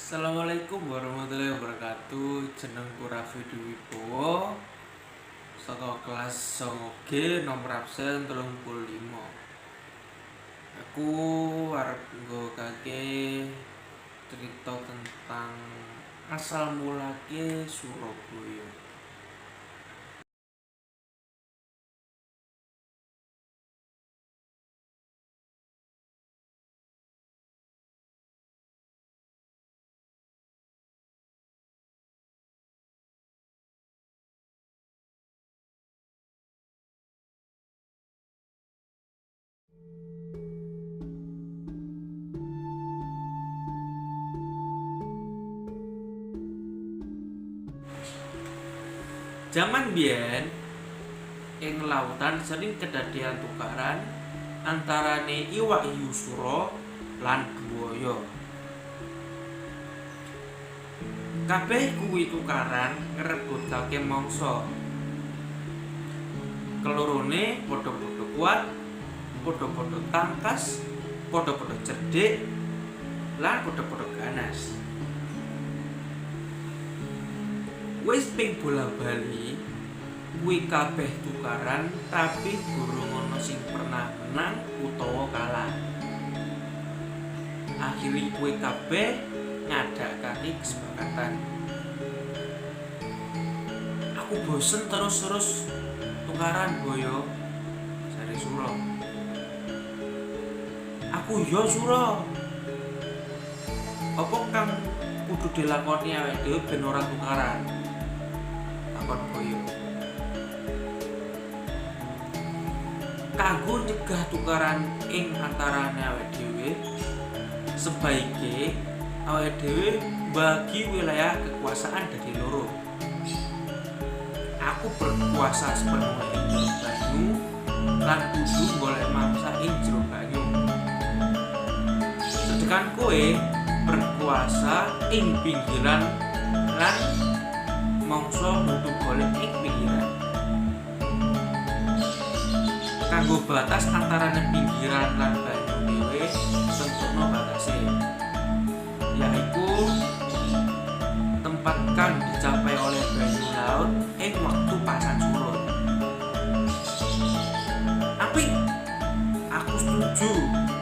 Assalamualaikum warahmatullahi wabarakatuh. Jenengku Raffi Dwibowo saka kelas 9G nomor absen 35. Aku arep nggokake cerita tentang asal mulake Surabaya. Zaman biyen ing lautan sering kedadian tukaran antarane iwak yusura lan buaya. Kabeh kuwi tukaran ngrebutake mangsa. Kelorone padha-padha kuat, padha-padha tangkas, padha-padha cerdik, lan padha-padha ganas. Wis ping bola-bali kuwi kabeh tukaran tapi durung ana sing pernah menang utawa kalah. Akhire kuwi kabeh ngadakake kesepakatan. Aku bosen terus-terus tukaran boyo, sare Sura. Aku yo Sura. Apa kang kudu dilakoni awake dhewe ben ora tukaran? Takon boyo. Kanggo nyegah tukaran ing antarane awake dhewe, sebaike awake dhewe bagi wilayah kekuasaan dadi loro. Aku berkuasa sepenuhnya ing jero banyu lan kudu golek mangsa ing jero banyu. Sedangkan kowe berkuasa ing pinggiran lan mangsa kudu golek ing pinggiran. Kanggo batas antarane pinggiran lan banyu dhewe tentuno batase, yaiku tempat kang dicapai oleh banyu laut ing waktu pasang surut. Apik, aku setuju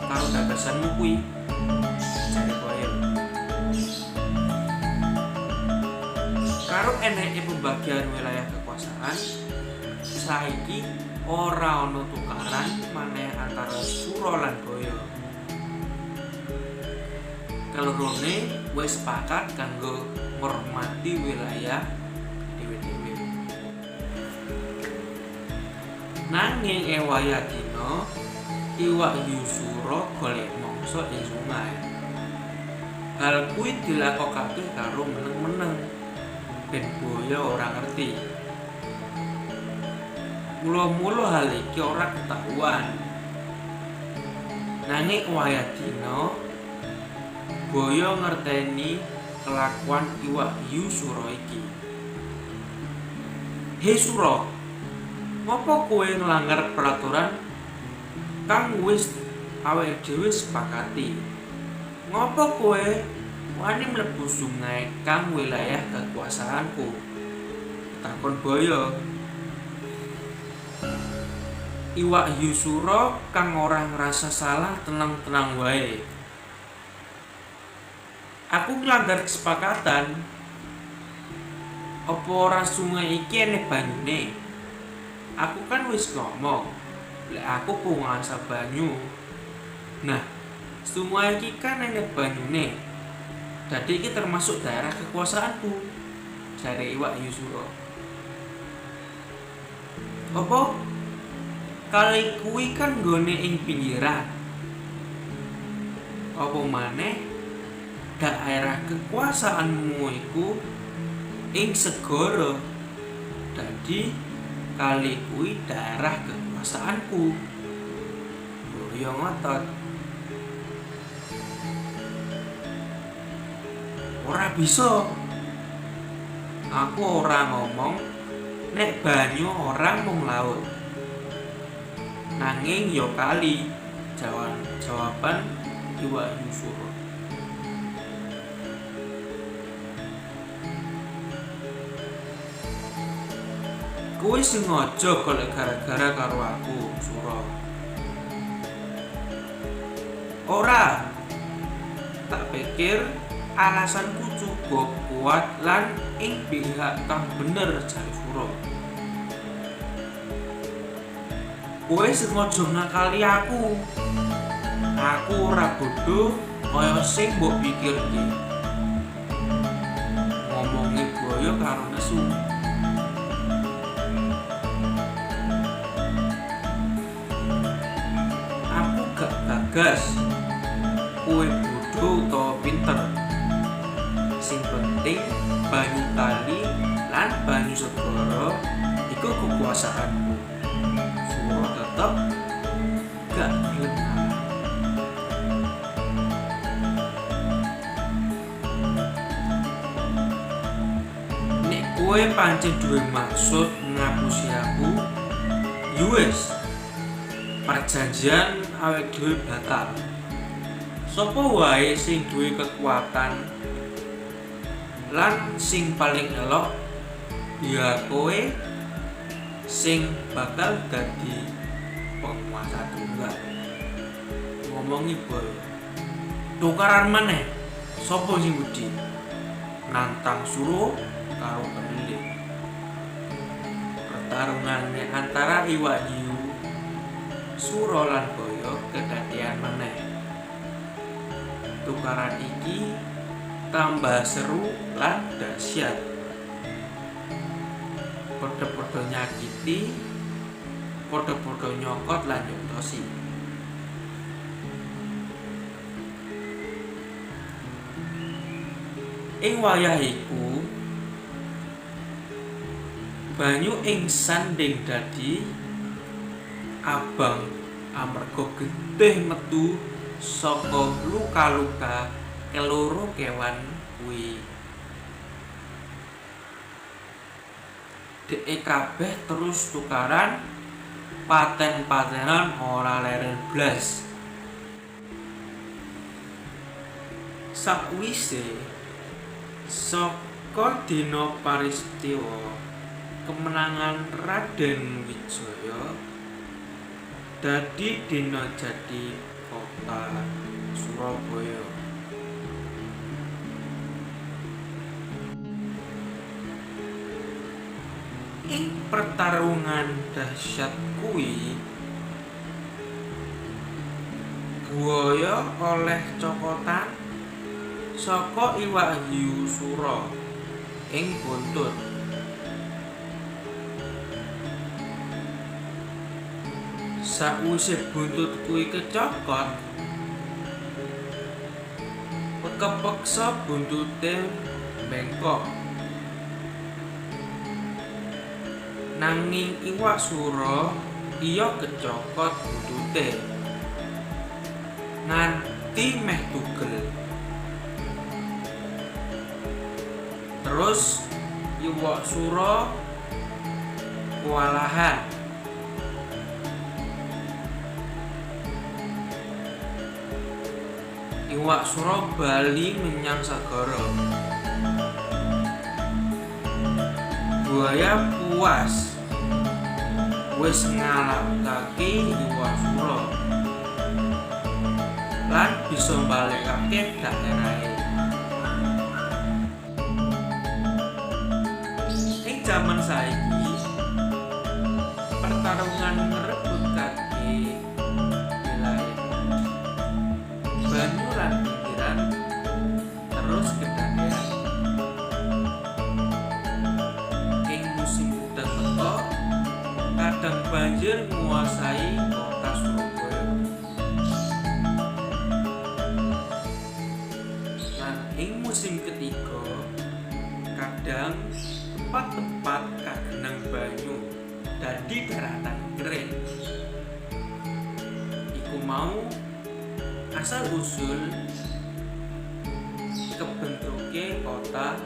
karo gagasanmu kuwi, jare kowe. Karo eneke pembagian wilayah kekuasaan, saiki ora ana tukaran maneh antara Sura lan Boyo. Kelorone wis sepakat kanggo ngormati wilayah dhewe-dhewe. Nanging wayah dina iwak yusura golek mangsa ing sungai. Hal kuwi dilakokake karo meneng-meneng ben Boyo ora ngerti. Mula-mula hal iki ora ketahuan. Nanging wayah dina Boyo ngerteni kelakuan iwak yusura iki. He Sura, ngopo kowe nglanggar peraturan kang wis awake dhewe sepakati? Ngopo kowe wani mlebu sungai kang wilayah kekuasaanku? Takon Boyo. Iwak yusura kang ora ngrasa salah tenang-tenang wae. Aku nglanggar kesepakatan. Apa ora sungai iki enek banyune? Aku kan wis ngomong, lek aku penguasa banyu. Nah, sungai iki kan enek banyune. Dadi iki termasuk daerah kekuasaanku, jare iwak yusura. Apa? Kali kuwi kan nggone ing pinggiran. Apa maneh daerah kekuasaanmu iku ing segara. Dadi kali kuwi daerah kekuasaanku. Boyo ngotot. Ora bisa. Aku ora ngomong nek banyu ora mung laut. Nanging yo kali, jawaban iwak yusura. Kowe sengaja golek gara-gara karo aku, Sura. Ora. Tak pikir alasanku cukup kuat lan ing pihak kang bener, jare Sura. Kowe sengaja ngakali aku. Aku ora bodoh kaya sing mbok pikirke. Ngomongi boyo karo nesu. Aku gak gagas. Kowe bodoh utawa pinter. Sing penting banyu kali lan banyu segara iku kekuasaanku. Sura tetep gak gelem ngalah. Nek kowe pancen duwe maksud ngapusi aku, ya wis. Perjanjian awake dhewe batal. Sapa wae sing duwe kekuatan lan sing paling elok ya kowe sing bakal dadi penguasa tunggal. Ngomongi boy. Tukaran maneh. Sapa sing wedi? Nantang Sura karo Kenelik. Pertarungannya antara iwak hiu Sura lan Baya kedadean maneh. Tukaran iki tambah seru lan dahsyat. Padha-padha nyakiti, padha-padha nyokot lan nyontosi. Ing wayah iku banyu ing sanding dadi abang amarga getih metu saka luka-luka keloro kewan kuwi. Dek kabeh terus tukaran, paten-patenan ora leren blas. Sakwise saka dina paristiwa kemenangan Raden Wijaya dadi dina jadi kota Surabaya. Ing pertarungan dahsyat kuwi buaya oleh cokotan saka iwak hiu Sura ing buntut. Sakwise buntut kuwi kecokot, kepeksa buntute bengkok. Nanging iwak Sura iya kecokot buntute nganti meh tugel. Terus iwak Sura kewalahan. Iwak Sura bali menyang segara. Buaya puas wis ngalahake iwak Sura lan bisa balekake daerahe. Ing jaman saiki pertarungan ngerebut kaki wilayah banyu lan pinggiran terus kedadean. Ing musim udan teka kadang banjir nguasai kota Surabaya. Lan ing musim ketiga kadang tempat-tempat kagenang banyu dadi daratan kering. Iku mau asal usul kebentuke kota